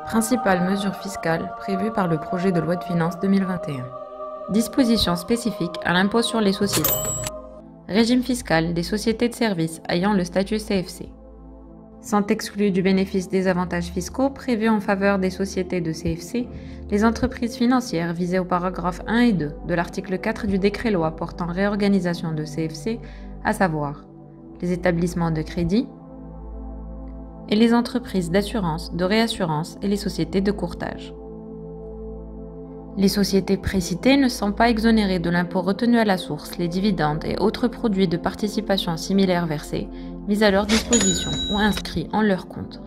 Principales mesures fiscales prévues par le projet de loi de finances 2021. Dispositions spécifiques à l'impôt sur les sociétés. Régime fiscal des sociétés de services ayant le statut CFC. Sont exclus du bénéfice des avantages fiscaux prévus en faveur des sociétés de CFC les entreprises financières visées au paragraphe 1 et 2 de l'article 4 du décret-loi portant réorganisation de CFC, à savoir les établissements de crédit et les entreprises d'assurance, de réassurance et les sociétés de courtage. Les sociétés précitées ne sont pas exonérées de l'impôt retenu à la source, les dividendes et autres produits de participation similaires versés, mis à leur disposition ou inscrits en leur compte.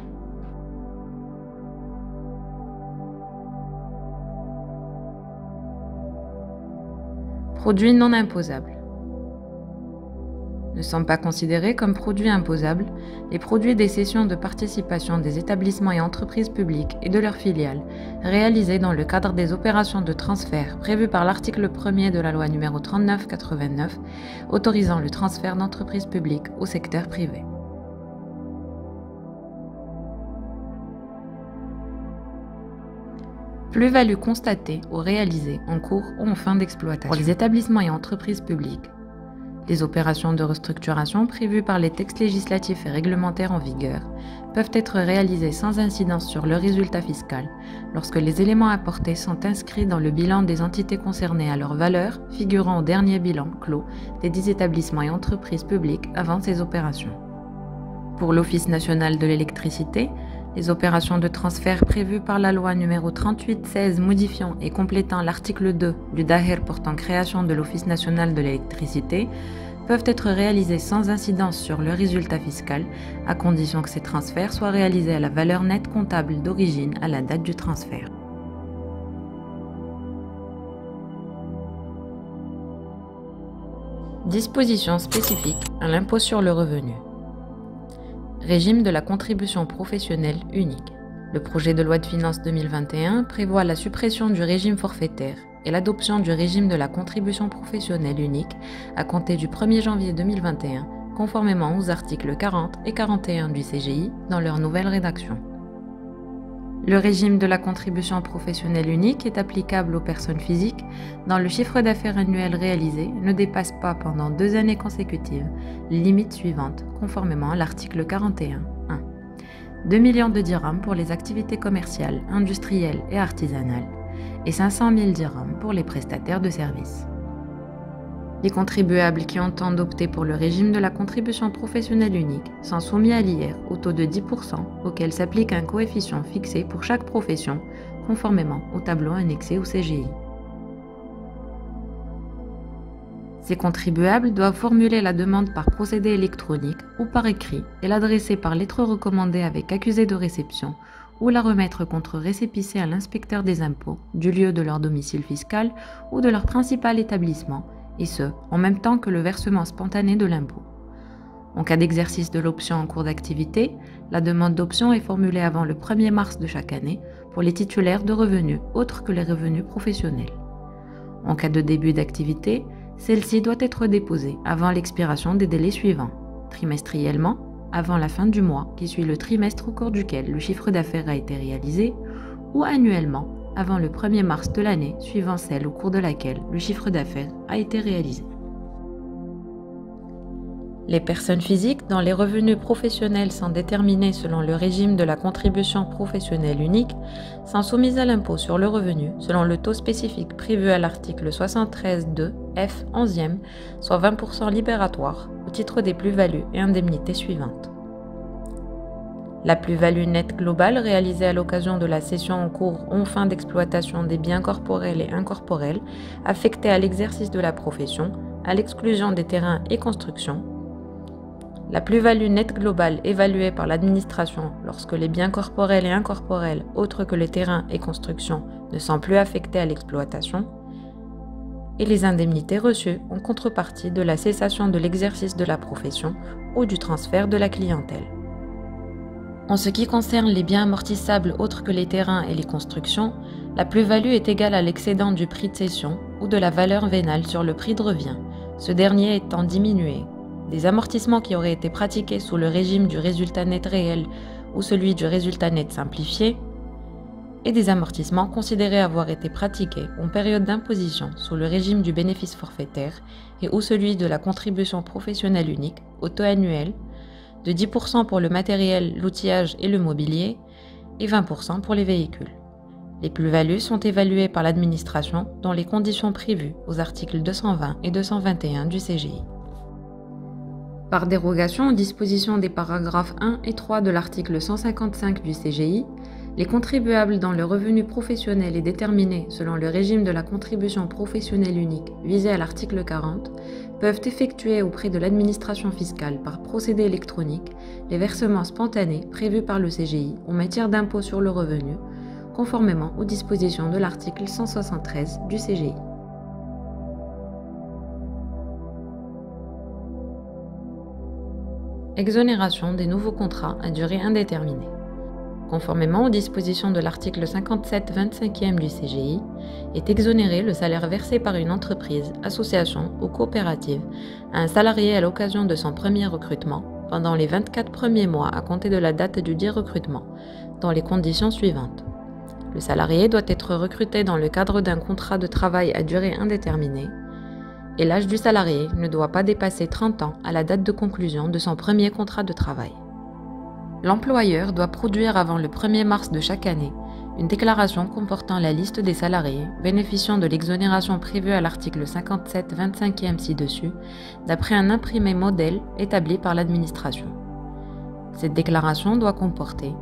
Produits non imposables. Ne sont pas considérés comme produits imposables les produits des cessions de participation des établissements et entreprises publiques et de leurs filiales réalisés dans le cadre des opérations de transfert prévues par l'article 1er de la loi n° 3989 autorisant le transfert d'entreprises publiques au secteur privé. Plus-value constatée ou réalisée en cours ou en fin d'exploitation. Pour les établissements et entreprises publiques, les opérations de restructuration prévues par les textes législatifs et réglementaires en vigueur peuvent être réalisées sans incidence sur le résultat fiscal lorsque les éléments apportés sont inscrits dans le bilan des entités concernées à leur valeur figurant au dernier bilan clos des 10 établissements et entreprises publiques avant ces opérations. Pour l'Office national de l'électricité, les opérations de transfert prévues par la loi n° 3816 modifiant et complétant l'article 2 du DAHER portant création de l'Office national de l'électricité peuvent être réalisées sans incidence sur le résultat fiscal, à condition que ces transferts soient réalisés à la valeur nette comptable d'origine à la date du transfert. Dispositions spécifiques à l'impôt sur le revenu. Régime de la contribution professionnelle unique. Le projet de loi de finances 2021 prévoit la suppression du régime forfaitaire et l'adoption du régime de la contribution professionnelle unique à compter du 1er janvier 2021, conformément aux articles 40 et 41 du CGI dans leur nouvelle rédaction. Le régime de la contribution professionnelle unique est applicable aux personnes physiques dont le chiffre d'affaires annuel réalisé ne dépasse pas pendant 2 années consécutives les limites suivantes, conformément à l'article 41.1. 2 millions de dirhams pour les activités commerciales, industrielles et artisanales et 500 000 dirhams pour les prestataires de services. Les contribuables qui entendent opter pour le régime de la contribution professionnelle unique sont soumis à l'IR au taux de 10% auquel s'applique un coefficient fixé pour chaque profession, conformément au tableau annexé au CGI. Ces contribuables doivent formuler la demande par procédé électronique ou par écrit et l'adresser par lettre recommandée avec accusé de réception ou la remettre contre récépissé à l'inspecteur des impôts du lieu de leur domicile fiscal ou de leur principal établissement, et ce, en même temps que le versement spontané de l'impôt. En cas d'exercice de l'option en cours d'activité, la demande d'option est formulée avant le 1er mars de chaque année pour les titulaires de revenus autres que les revenus professionnels. En cas de début d'activité, celle-ci doit être déposée avant l'expiration des délais suivants, trimestriellement, avant la fin du mois qui suit le trimestre au cours duquel le chiffre d'affaires a été réalisé, ou annuellement, avant le 1er mars de l'année suivant celle au cours de laquelle le chiffre d'affaires a été réalisé. Les personnes physiques dont les revenus professionnels sont déterminés selon le régime de la contribution professionnelle unique sont soumises à l'impôt sur le revenu selon le taux spécifique prévu à l'article 73.2 F 11e, soit 20% libératoire au titre des plus-values et indemnités suivantes. La plus-value nette globale réalisée à l'occasion de la cession en cours ou en fin d'exploitation des biens corporels et incorporels affectés à l'exercice de la profession, à l'exclusion des terrains et constructions. La plus-value nette globale évaluée par l'administration lorsque les biens corporels et incorporels autres que les terrains et constructions ne sont plus affectés à l'exploitation. Et les indemnités reçues en contrepartie de la cessation de l'exercice de la profession ou du transfert de la clientèle. En ce qui concerne les biens amortissables autres que les terrains et les constructions, la plus-value est égale à l'excédent du prix de cession ou de la valeur vénale sur le prix de revient, ce dernier étant diminué. Des amortissements qui auraient été pratiqués sous le régime du résultat net réel ou celui du résultat net simplifié, et des amortissements considérés avoir été pratiqués en période d'imposition sous le régime du bénéfice forfaitaire et ou celui de la contribution professionnelle unique au taux annuel de 10% pour le matériel, l'outillage et le mobilier et 20% pour les véhicules. Les plus-values sont évaluées par l'administration dans les conditions prévues aux articles 220 et 221 du CGI. Par dérogation aux dispositions des paragraphes 1 et 3 de l'article 155 du CGI, les contribuables dont le revenu professionnel est déterminé selon le régime de la contribution professionnelle unique visé à l'article 40 peuvent effectuer auprès de l'administration fiscale par procédé électronique les versements spontanés prévus par le CGI en matière d'impôt sur le revenu, conformément aux dispositions de l'article 173 du CGI. Exonération des nouveaux contrats à durée indéterminée. Conformément aux dispositions de l'article 57 25e du CGI, est exonéré le salaire versé par une entreprise, association ou coopérative à un salarié à l'occasion de son premier recrutement pendant les 24 premiers mois à compter de la date du dit recrutement, dans les conditions suivantes. Le salarié doit être recruté dans le cadre d'un contrat de travail à durée indéterminée et l'âge du salarié ne doit pas dépasser 30 ans à la date de conclusion de son premier contrat de travail. L'employeur doit produire avant le 1er mars de chaque année une déclaration comportant la liste des salariés bénéficiant de l'exonération prévue à l'article 57 25e ci-dessus, d'après un imprimé modèle établi par l'administration. Cette déclaration doit comporter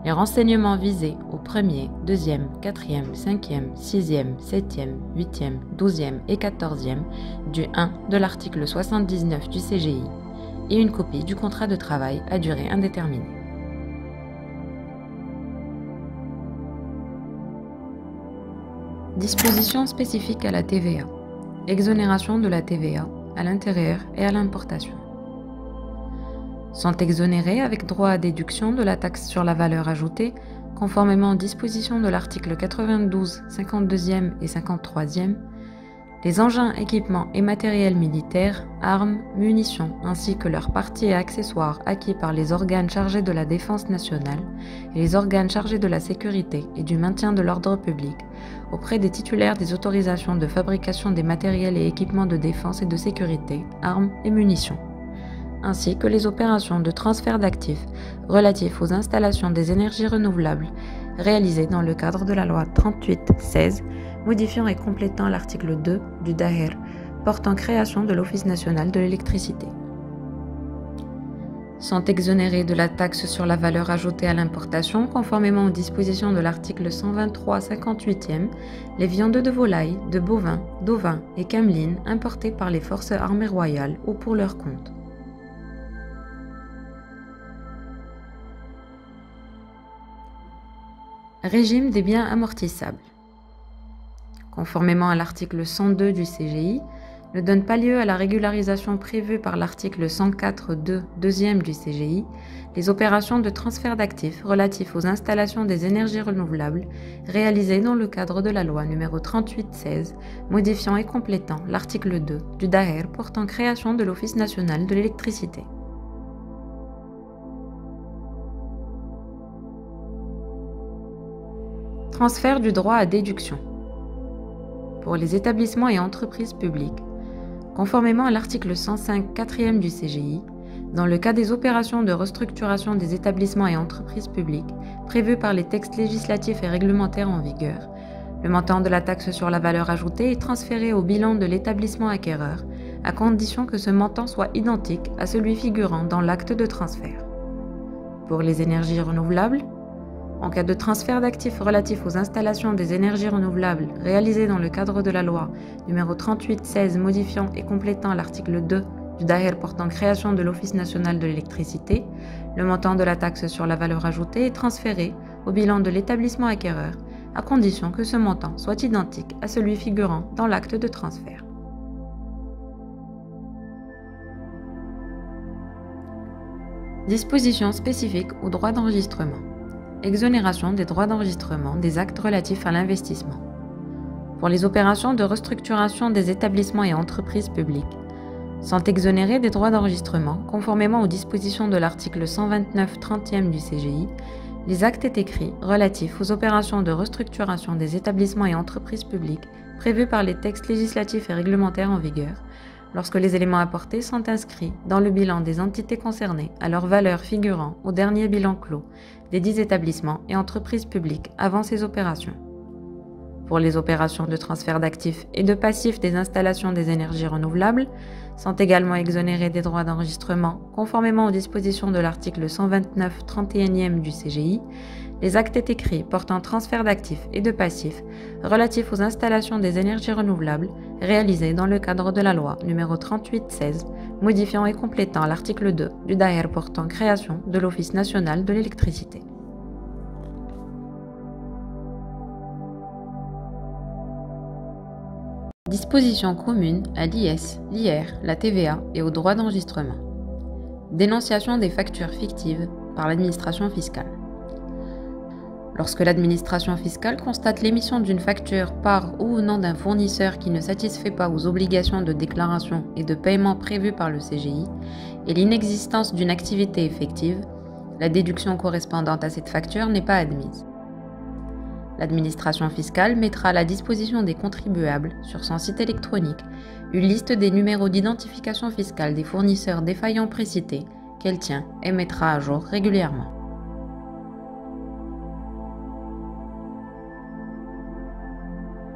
les renseignements visés au 1er, 2e, 4e, 5e, 6e, 7e, 8e, 12e et 14e du 1 de l'article 79 du CGI et une copie du contrat de travail à durée indéterminée. Dispositions spécifiques à la TVA. Exonération de la TVA à l'intérieur et à l'importation. Sont exonérés avec droit à déduction de la taxe sur la valeur ajoutée, conformément aux dispositions de l'article 92, 52e et 53e, les engins, équipements et matériels militaires, armes, munitions, ainsi que leurs parties et accessoires acquis par les organes chargés de la défense nationale et les organes chargés de la sécurité et du maintien de l'ordre public, auprès des titulaires des autorisations de fabrication des matériels et équipements de défense et de sécurité, armes et munitions, ainsi que les opérations de transfert d'actifs relatifs aux installations des énergies renouvelables réalisées dans le cadre de la loi 38/16, modifiant et complétant l'article 2 du DAER, portant création de l'Office national de l'électricité. Sont exonérés de la taxe sur la valeur ajoutée à l'importation, conformément aux dispositions de l'article 123 58e, les viandes de volaille, de bovins, d'ovins et camelines importées par les forces armées royales ou pour leur compte. Régime des biens amortissables. Conformément à l'article 102 du CGI, ne donne pas lieu à la régularisation prévue par l'article 104.2 deuxième du CGI, les opérations de transfert d'actifs relatifs aux installations des énergies renouvelables réalisées dans le cadre de la loi n° 38/16, modifiant et complétant l'article 2 du DAER portant création de l'Office national de l'électricité. Transfert du droit à déduction. Pour les établissements et entreprises publiques, conformément à l'article 105 4e du CGI, dans le cas des opérations de restructuration des établissements et entreprises publiques prévues par les textes législatifs et réglementaires en vigueur, le montant de la taxe sur la valeur ajoutée est transféré au bilan de l'établissement acquéreur, à condition que ce montant soit identique à celui figurant dans l'acte de transfert. Pour les énergies renouvelables, en cas de transfert d'actifs relatifs aux installations des énergies renouvelables réalisées dans le cadre de la loi n° 38/16 modifiant et complétant l'article 2 du DAER portant création de l'Office national de l'électricité, le montant de la taxe sur la valeur ajoutée est transféré au bilan de l'établissement acquéreur, à condition que ce montant soit identique à celui figurant dans l'acte de transfert. Dispositions spécifiques aux droits d'enregistrement. Exonération des droits d'enregistrement des actes relatifs à l'investissement. Pour les opérations de restructuration des établissements et entreprises publiques, sont exonérés des droits d'enregistrement, conformément aux dispositions de l'article 129 30e du CGI, Les actes est écrits relatifs aux opérations de restructuration des établissements et entreprises publiques prévus par les textes législatifs et réglementaires en vigueur, lorsque les éléments apportés sont inscrits dans le bilan des entités concernées à leur valeur figurant au dernier bilan clos des 10 établissements et entreprises publiques avant ces opérations. Pour les opérations de transfert d'actifs et de passifs des installations des énergies renouvelables, sont également exonérés des droits d'enregistrement conformément aux dispositions de l'article 129 31e du CGI, les actes est écrits portant transfert d'actifs et de passifs relatifs aux installations des énergies renouvelables réalisées dans le cadre de la loi n° 38/16, modifiant et complétant l'article 2 du DAER portant création de l'Office national de l'électricité. Dispositions communes à l'IS, l'IR, la TVA et aux droits d'enregistrement. Dénonciation des factures fictives par l'administration fiscale. Lorsque l'administration fiscale constate l'émission d'une facture par ou au nom d'un fournisseur qui ne satisfait pas aux obligations de déclaration et de paiement prévues par le CGI et l'inexistence d'une activité effective, la déduction correspondante à cette facture n'est pas admise. L'administration fiscale mettra à la disposition des contribuables, sur son site électronique, une liste des numéros d'identification fiscale des fournisseurs défaillants précités qu'elle tient et mettra à jour régulièrement.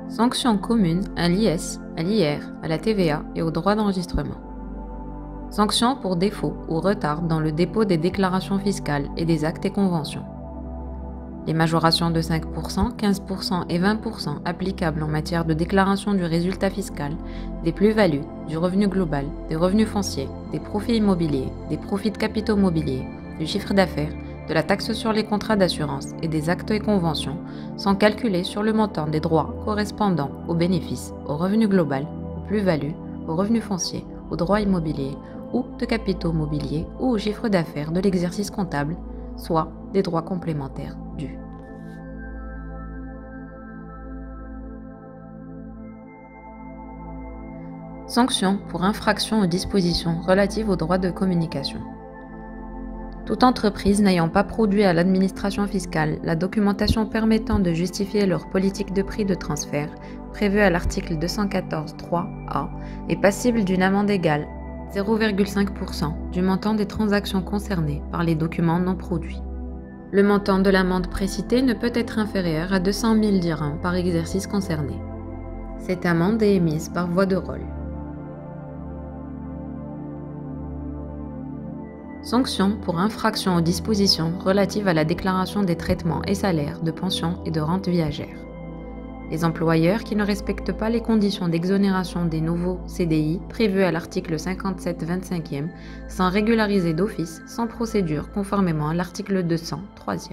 Sanctions communes à l'IS, à l'IR, à la TVA et aux droits d'enregistrement. Sanctions pour défaut ou retard dans le dépôt des déclarations fiscales et des actes et conventions. Les majorations de 5%, 15% et 20% applicables en matière de déclaration du résultat fiscal, des plus-values, du revenu global, des revenus fonciers, des profits immobiliers, des profits de capitaux mobiliers, du chiffre d'affaires, de la taxe sur les contrats d'assurance et des actes et conventions sont calculés sur le montant des droits correspondant aux bénéfices, au revenu global, aux plus-values, au revenu foncier, aux droits immobiliers ou de capitaux mobiliers ou au chiffre d'affaires de l'exercice comptable, soit des droits complémentaires dus. Sanctions pour infraction aux dispositions relatives aux droits de communication. Toute entreprise n'ayant pas produit à l'administration fiscale la documentation permettant de justifier leur politique de prix de transfert, prévue à l'article 214.3a, est passible d'une amende égale 0,5% du montant des transactions concernées par les documents non produits. Le montant de l'amende précitée ne peut être inférieur à 200 000 dirhams par exercice concerné. Cette amende est émise par voie de rôle. Sanctions pour infraction aux dispositions relatives à la déclaration des traitements et salaires de pensions et de rentes viagères. Les employeurs qui ne respectent pas les conditions d'exonération des nouveaux CDI prévus à l'article 57-25e sont régularisés d'office sans procédure conformément à l'article 200, 3e.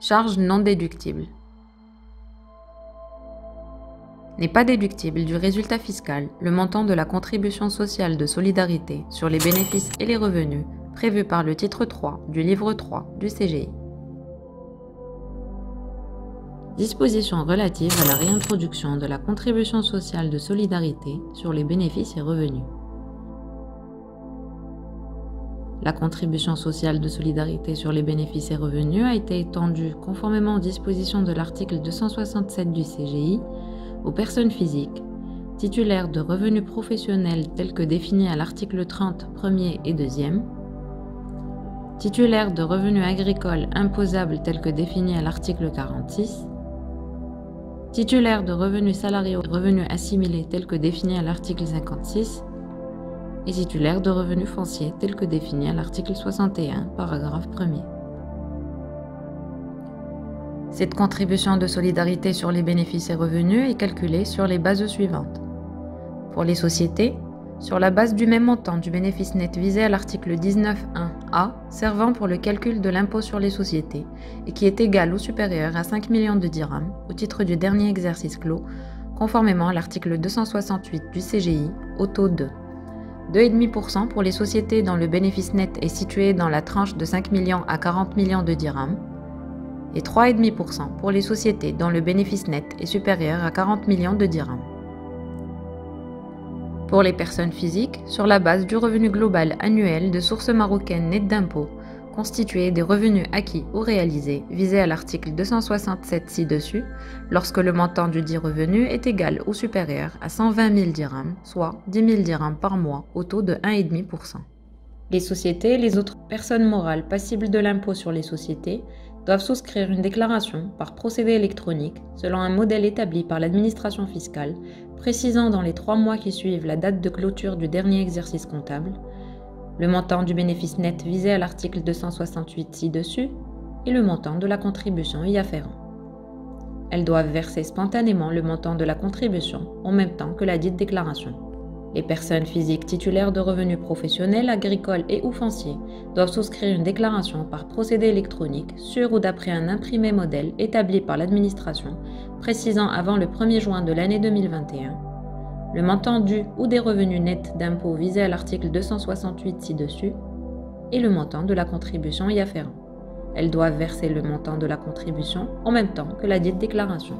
Charges non déductibles. N'est pas déductible du résultat fiscal le montant de la contribution sociale de solidarité sur les bénéfices et les revenus prévu par le titre 3 du livre 3 du CGI. Dispositions relatives à la réintroduction de la contribution sociale de solidarité sur les bénéfices et revenus. La contribution sociale de solidarité sur les bénéfices et revenus a été étendue conformément aux dispositions de l'article 267 du CGI aux personnes physiques, titulaires de revenus professionnels tels que définis à l'article 30, 1er et 2e, titulaires de revenus agricoles imposables tels que définis à l'article 46, titulaires de revenus salariaux et revenus assimilés tels que définis à l'article 56, et titulaires de revenus fonciers tels que définis à l'article 61, paragraphe 1er. Cette contribution de solidarité sur les bénéfices et revenus est calculée sur les bases suivantes. Pour les sociétés, sur la base du même montant du bénéfice net visé à l'article 19.1a, servant pour le calcul de l'impôt sur les sociétés, et qui est égal ou supérieur à 5 millions de dirhams au titre du dernier exercice clos, conformément à l'article 268 du CGI, au taux de 2,5% pour les sociétés dont le bénéfice net est situé dans la tranche de 5 millions à 40 millions de dirhams, et 3,5% pour les sociétés dont le bénéfice net est supérieur à 40 millions de dirhams. Pour les personnes physiques, sur la base du revenu global annuel de source marocaine net d'impôt, constitué des revenus acquis ou réalisés visés à l'article 267 ci-dessus, lorsque le montant du dit revenu est égal ou supérieur à 120 000 dirhams, soit 10 000 dirhams par mois au taux de 1,5%. Les sociétés et les autres personnes morales passibles de l'impôt sur les sociétés doivent souscrire une déclaration par procédé électronique selon un modèle établi par l'administration fiscale, précisant dans les 3 mois qui suivent la date de clôture du dernier exercice comptable, le montant du bénéfice net visé à l'article 268 ci-dessus et le montant de la contribution y afférent. Elles doivent verser spontanément le montant de la contribution en même temps que la dite déclaration. Les personnes physiques titulaires de revenus professionnels, agricoles et ou fonciers doivent souscrire une déclaration par procédé électronique sur ou d'après un imprimé modèle établi par l'administration, précisant avant le 1er juin de l'année 2021 le montant dû ou des revenus nets d'impôt visés à l'article 268 ci-dessus et le montant de la contribution y afférent. Elles doivent verser le montant de la contribution en même temps que la dite déclaration.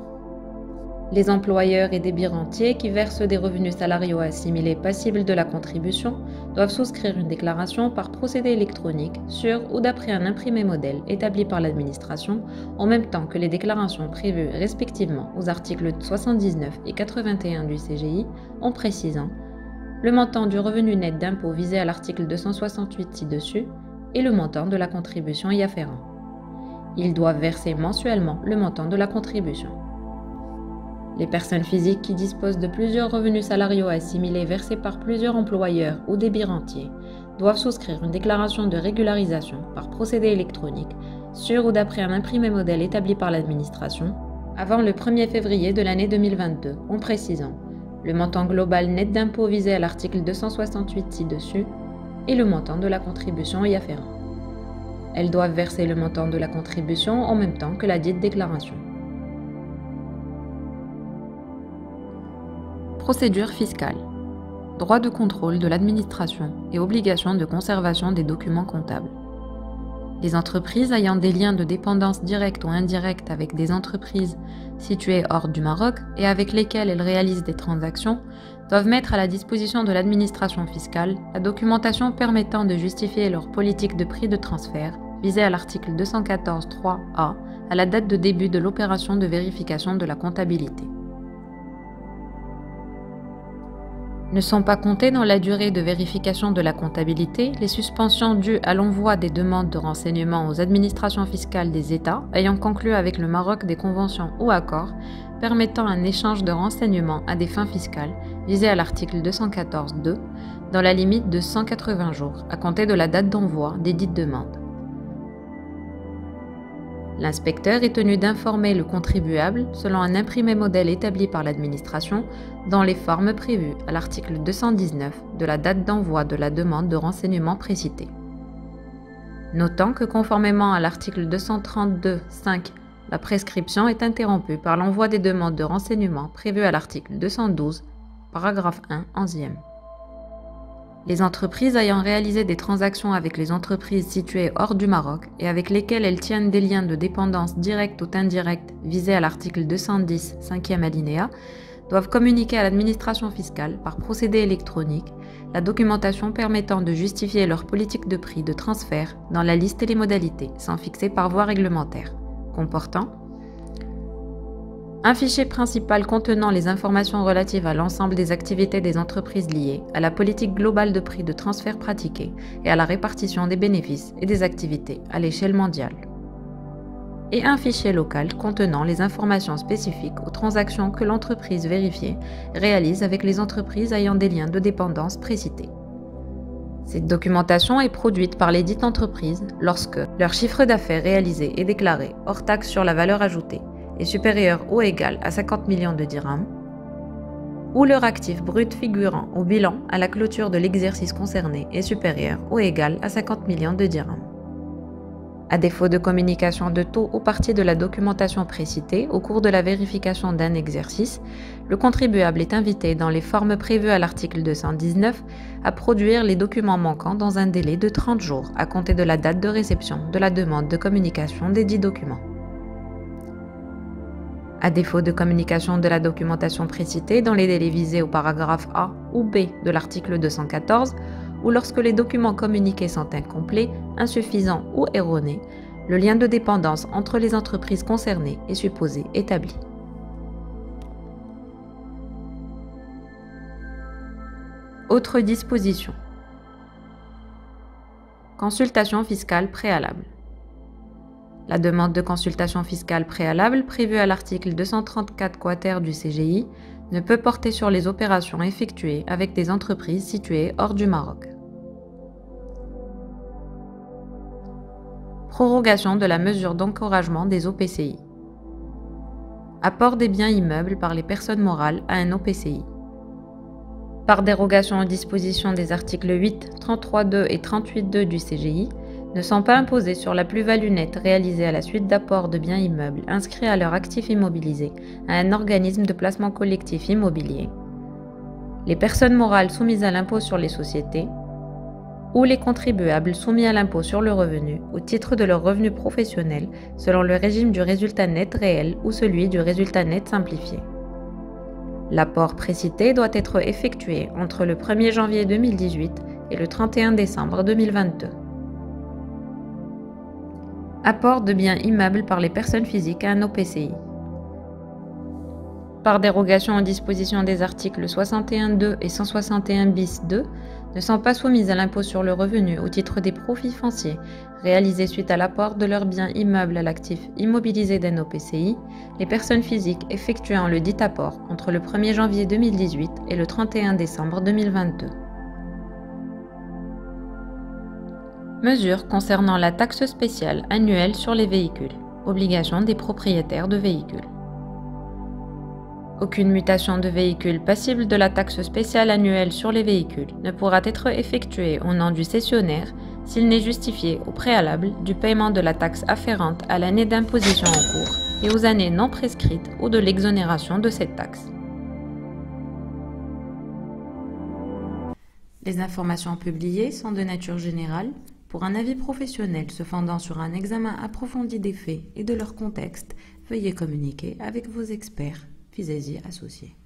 Les employeurs et débits rentiers qui versent des revenus salariaux assimilés passibles de la contribution doivent souscrire une déclaration par procédé électronique sur ou d'après un imprimé modèle établi par l'administration en même temps que les déclarations prévues respectivement aux articles 79 et 81 du CGI en précisant le montant du revenu net d'impôt visé à l'article 268 ci-dessus et le montant de la contribution y afférent. Ils doivent verser mensuellement le montant de la contribution. Les personnes physiques qui disposent de plusieurs revenus salariaux assimilés versés par plusieurs employeurs ou débits rentiers doivent souscrire une déclaration de régularisation par procédé électronique sur ou d'après un imprimé modèle établi par l'administration avant le 1er février de l'année 2022 en précisant le montant global net d'impôt visé à l'article 268 ci-dessus et le montant de la contribution y afférent. Elles doivent verser le montant de la contribution en même temps que la dite déclaration. Procédure fiscale. Droit de contrôle de l'administration et obligation de conservation des documents comptables. Les entreprises ayant des liens de dépendance directe ou indirecte avec des entreprises situées hors du Maroc et avec lesquelles elles réalisent des transactions doivent mettre à la disposition de l'administration fiscale la documentation permettant de justifier leur politique de prix de transfert visée à l'article 214.3a à la date de début de l'opération de vérification de la comptabilité. Ne sont pas comptées dans la durée de vérification de la comptabilité les suspensions dues à l'envoi des demandes de renseignements aux administrations fiscales des États ayant conclu avec le Maroc des conventions ou accords permettant un échange de renseignements à des fins fiscales visées à l'article 214.2 dans la limite de 180 jours à compter de la date d'envoi des dites demandes. L'inspecteur est tenu d'informer le contribuable selon un imprimé modèle établi par l'administration dans les formes prévues à l'article 219 de la date d'envoi de la demande de renseignement précitée. Notant que conformément à l'article 232.5, la prescription est interrompue par l'envoi des demandes de renseignement prévues à l'article 212, paragraphe 1, 11e. Les entreprises ayant réalisé des transactions avec les entreprises situées hors du Maroc et avec lesquelles elles tiennent des liens de dépendance directs ou indirects visés à l'article 210, 5e alinéa, doivent communiquer à l'administration fiscale par procédé électronique la documentation permettant de justifier leur politique de prix de transfert dans la liste et les modalités, sans fixer par voie réglementaire, comportant un fichier principal contenant les informations relatives à l'ensemble des activités des entreprises liées à la politique globale de prix de transfert pratiquée et à la répartition des bénéfices et des activités à l'échelle mondiale. Et un fichier local contenant les informations spécifiques aux transactions que l'entreprise vérifiée réalise avec les entreprises ayant des liens de dépendance précités. Cette documentation est produite par les dites entreprises lorsque leur chiffre d'affaires réalisé et déclaré hors taxe sur la valeur ajoutée est supérieur ou égal à 50 millions de dirhams, ou leur actif brut figurant au bilan à la clôture de l'exercice concerné est supérieur ou égal à 50 millions de dirhams. À défaut de communication de taux aux parties de la documentation précitée au cours de la vérification d'un exercice, le contribuable est invité dans les formes prévues à l'article 219 à produire les documents manquants dans un délai de 30 jours à compter de la date de réception de la demande de communication des dits documents. À défaut de communication de la documentation précitée dans les délais visés au paragraphe A ou B de l'article 214, ou lorsque les documents communiqués sont incomplets, insuffisants ou erronés, le lien de dépendance entre les entreprises concernées est supposé établi. Autres dispositions. Consultation fiscale préalable. La demande de consultation fiscale préalable prévue à l'article 234 quater du CGI ne peut porter sur les opérations effectuées avec des entreprises situées hors du Maroc. Prorogation de la mesure d'encouragement des OPCI. Apport des biens immeubles par les personnes morales à un OPCI. Par dérogation aux dispositions des articles 8, 33.2 et 38.2 du CGI, ne sont pas imposés sur la plus-value nette réalisée à la suite d'apports de biens immeubles inscrits à leur actif immobilisé à un organisme de placement collectif immobilier, les personnes morales soumises à l'impôt sur les sociétés ou les contribuables soumis à l'impôt sur le revenu au titre de leur revenu professionnel selon le régime du résultat net réel ou celui du résultat net simplifié. L'apport précité doit être effectué entre le 1er janvier 2018 et le 31 décembre 2022. Apport de biens immeubles par les personnes physiques à un OPCI. Par dérogation aux dispositions des articles 61.2 et 161 bis 2, ne sont pas soumises à l'impôt sur le revenu au titre des profits fonciers réalisés suite à l'apport de leurs biens immeubles à l'actif immobilisé d'un OPCI, les personnes physiques effectuant le dit apport entre le 1er janvier 2018 et le 31 décembre 2022. Mesures concernant la taxe spéciale annuelle sur les véhicules. Obligation des propriétaires de véhicules. Aucune mutation de véhicule passible de la taxe spéciale annuelle sur les véhicules ne pourra être effectuée au nom du cessionnaire s'il n'est justifié au préalable du paiement de la taxe afférente à l'année d'imposition en cours et aux années non prescrites ou de l'exonération de cette taxe. Les informations publiées sont de nature générale. Pour un avis professionnel se fondant sur un examen approfondi des faits et de leur contexte, veuillez communiquer avec vos experts, Fizesi associés.